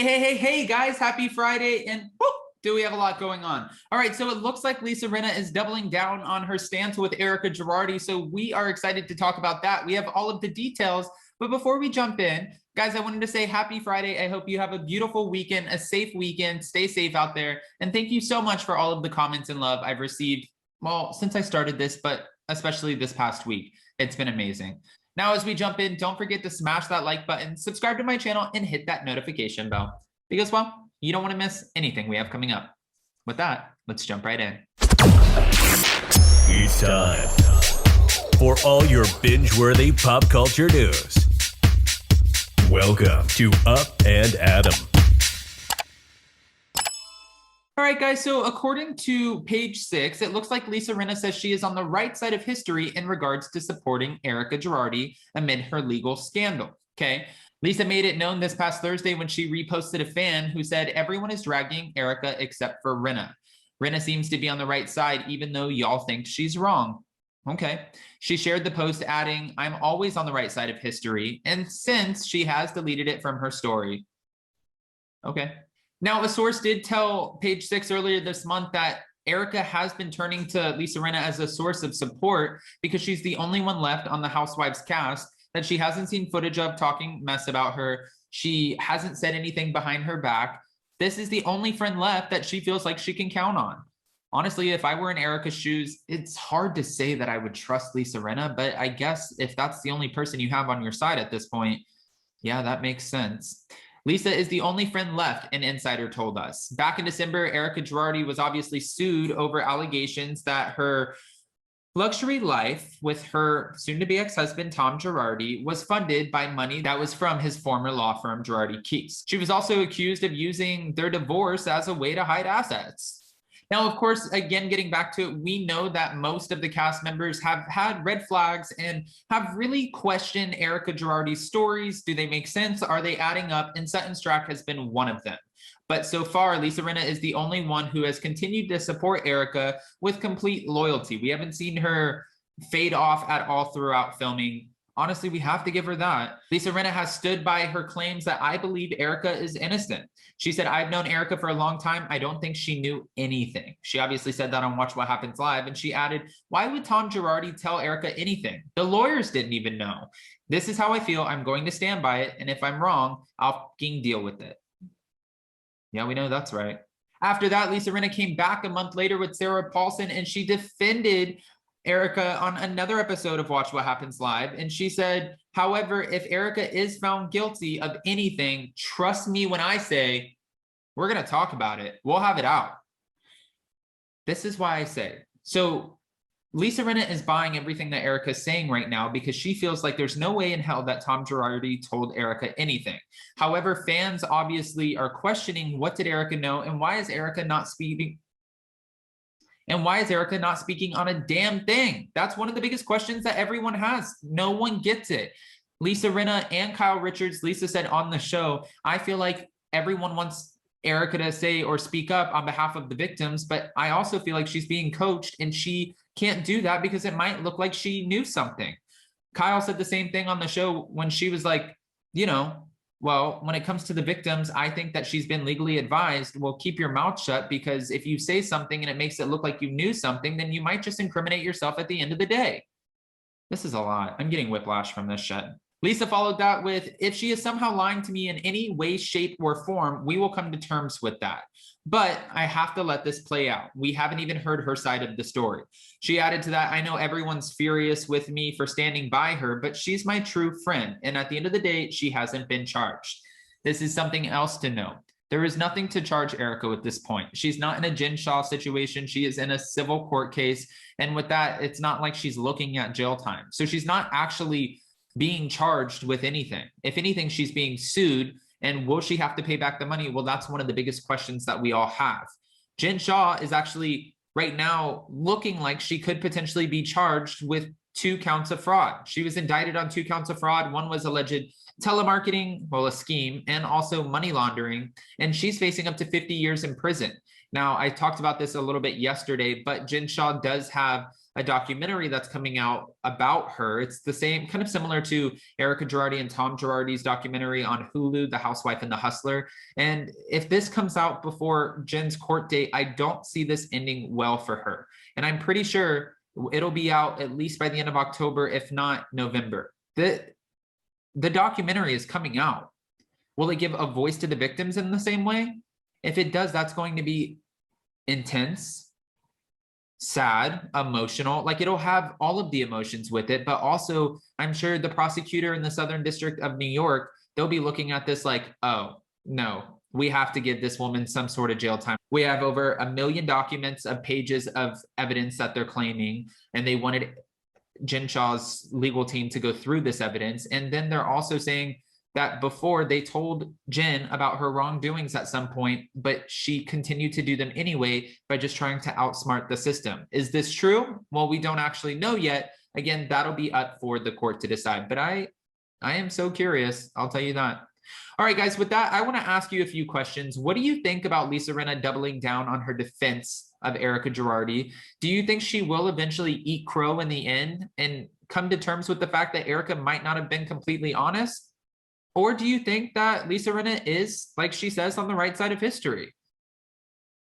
Hey, guys, happy Friday. And whoop, do we have a lot going on? All right, so it looks like Lisa Rinna is doubling down on her stance with Erika Girardi. So we are excited to talk about that. We have all of the details. But before we jump in, guys, I wanted to say happy Friday. I hope you have a beautiful weekend, a safe weekend. Stay safe out there. And thank you so much for all of the comments and love I've received, well, since I started this, but especially this past week. It's been amazing. Now, as we jump in, don't forget to smash that like button, subscribe to my channel, and hit that notification bell because, well, you don't want to miss anything we have coming up. With that, let's jump right in. It's time for all your binge-worthy pop culture news. Welcome to Up and Adam. All right, guys, so according to page 6, it looks like Lisa Rinna says she is on the right side of history in regards to supporting Erika Girardi amid her legal scandal, okay? Lisa made it known this past Thursday when she reposted a fan who said, everyone is dragging Erika except for Rinna. Rinna seems to be on the right side, even though y'all think she's wrong. Okay. She shared the post adding, I'm always on the right side of history, and since she has deleted it from her story. Okay. Now, a source did tell page 6 earlier this month that Erika has been turning to Lisa Rinna as a source of support because she's the only one left on the Housewives cast that she hasn't seen footage of talking mess about her. She hasn't said anything behind her back. This is the only friend left that she feels like she can count on. Honestly, if I were in Erika's shoes, it's hard to say that I would trust Lisa Rinna, but I guess if that's the only person you have on your side at this point, yeah, that makes sense. Lisa is the only friend left, an insider told us. Back in December, Erika Girardi was obviously sued over allegations that her luxury life with her soon-to-be ex-husband, Tom Girardi, was funded by money that was from his former law firm, Girardi Keese. She was also accused of using their divorce as a way to hide assets. Now, of course, again, getting back to it, we know that most of the cast members have had red flags and have really questioned Erika Girardi's stories. Do they make sense? Are they adding up? And Sutton Stracke has been one of them. But so far, Lisa Rinna is the only one who has continued to support Erika with complete loyalty. We haven't seen her fade off at all throughout filming. Honestly, we have to give her that. Lisa Rinna has stood by her claims that I believe Erika is innocent. She said, I've known Erika for a long time. I don't think she knew anything. She obviously said that on Watch What Happens Live. And she added, why would Tom Girardi tell Erika anything? The lawyers didn't even know. This is how I feel. I'm going to stand by it. And if I'm wrong, I'll fucking deal with it. Yeah, we know that's right. After that, Lisa Rinna came back a month later with Sarah Paulson and she defended Erika on another episode of Watch What Happens Live. And she said, however, if Erika is found guilty of anything, trust me when I say, we're going to talk about it. We'll have it out. This is why I say, so Lisa Rinna is buying everything that Erika is saying right now because she feels like there's no way in hell that Tom Girardi told Erika anything. However, fans obviously are questioning what did Erika know and why is Erika not speaking? And why is Erika not speaking on a damn thing? That's one of the biggest questions that everyone has. No one gets it. Lisa Rinna and Kyle Richards, Lisa said on the show, I feel like everyone wants Erika to say or speak up on behalf of the victims, but I also feel like she's being coached and she can't do that because it might look like she knew something. Kyle said the same thing on the show when she was like, you know, well, when it comes to the victims, I think that she's been legally advised, well, keep your mouth shut because if you say something and it makes it look like you knew something, then you might just incriminate yourself at the end of the day. This is a lot. I'm getting whiplash from this shit. Lisa followed that with, if she is somehow lying to me in any way, shape, or form, we will come to terms with that. But I have to let this play out. We haven't even heard her side of the story. She added to that, I know everyone's furious with me for standing by her, but she's my true friend. And at the end of the day, she hasn't been charged. This is something else to know. There is nothing to charge Erika at this point. She's not in a Jen Shah situation. She is in a civil court case. And with that, it's not like she's looking at jail time. So she's not actually being charged with anything. If anything, she's being sued. And will she have to pay back the money? Well, that's one of the biggest questions that we all have. Jen Shah is actually right now looking like she could potentially be charged with 2 counts of fraud. She was indicted on 2 counts of fraud. One was alleged telemarketing, well, a scheme, and also money laundering. And she's facing up to 50 years in prison. Now, I talked about this a little bit yesterday, but Jen Shah does have a documentary that's coming out about her. It's the same, kind of similar to Erika Girardi and Tom Girardi's documentary on Hulu, The Housewife and the Hustler. And if this comes out before Jen's court date, I don't see this ending well for her. And I'm pretty sure it'll be out at least by the end of October, if not November. The documentary is coming out. Will it give a voice to the victims in the same way? If it does, that's going to be intense, sad, emotional. Like, it'll have all of the emotions with it, but also I'm sure the prosecutor in the Southern District of New York, they'll be looking at this like, oh no, we have to give this woman some sort of jail time. We have over 1 million documents of pages of evidence that they're claiming, and they wanted Jen Shah's legal team to go through this evidence. And then they're also saying that before, they told Jen about her wrongdoings at some point, but she continued to do them anyway by just trying to outsmart the system. Is this true? Well, we don't actually know yet. Again, that'll be up for the court to decide, but I am so curious, I'll tell you that. All right, guys, with that, I want to ask you a few questions. What do you think about Lisa Rinna doubling down on her defense of Erika Girardi? Do you think she will eventually eat crow in the end and come to terms with the fact that Erika might not have been completely honest? Or do you think that Lisa Rinna is, like she says, on the right side of history?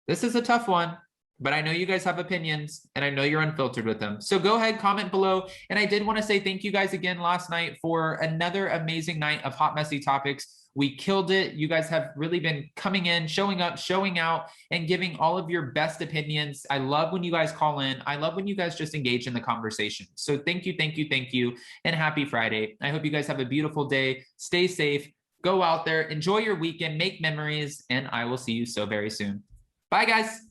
This is a tough one, but I know you guys have opinions and I know you're unfiltered with them. So go ahead, comment below. And I did want to say thank you guys again last night for another amazing night of hot, messy topics. We killed it. You guys have really been coming in, showing up, showing out, and giving all of your best opinions. I love when you guys call in. I love when you guys just engage in the conversation. So thank you, thank you, thank you, and happy Friday. I hope you guys have a beautiful day. Stay safe. Go out there, enjoy your weekend, make memories, and I will see you so very soon. Bye, guys.